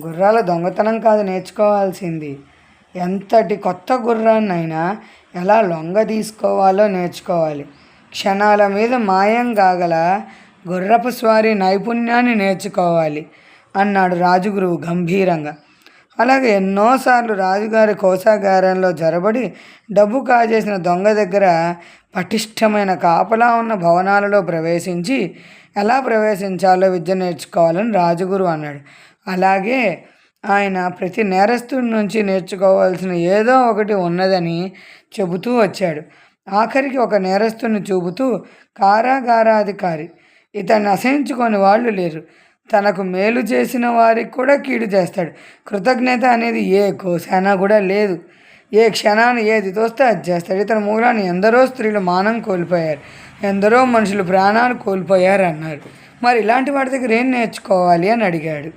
గుర్రాల దొంగతనం కాదు నేర్చుకోవాల్సింది, ఎంతటి కొత్త గుర్రాన్నైనా ఎలా లొంగ తీసుకోవాలో నేర్చుకోవాలి. క్షణాల మీద మాయం కాగల గుర్రపు స్వారీ నైపుణ్యాన్ని నేర్చుకోవాలి అన్నాడు రాజుగురువు గంభీరంగా. అలాగే ఎన్నోసార్లు రాజుగారి కోశాగారంలో జొరబడి డబ్బు కాజేసిన దొంగ దగ్గర పటిష్టమైన కాపలా ఉన్న భవనాలలో ప్రవేశించి ఎలా ప్రవేశించాలో విద్య నేర్చుకోవాలని రాజుగురు అన్నాడు. అలాగే ఆయన ప్రతి నేరస్తుడి నుంచి నేర్చుకోవాల్సిన ఏదో ఒకటి ఉన్నదని చెబుతూ వచ్చాడు. ఆఖరికి ఒక నేరస్తుని చూపుతూ, కారాగారాధికారి, ఇతన్ని అసహించుకొని వాళ్ళు లేరు, తనకు మేలు చేసిన వారికి కూడా కీడు చేస్తాడు. కృతజ్ఞత అనేది ఏ కోశానా కూడా లేదు. ఏ క్షణాన్ని ఏది తోస్తే అది చేస్తాడు. ఇతని మూలాన్ని ఎందరో స్త్రీలు మానం కోల్పోయారు, ఎందరో మనుషులు ప్రాణాలు కోల్పోయారు అన్నారు. మరి ఇలాంటి వాడి దగ్గర ఏం నేర్చుకోవాలి అని అడిగాడు.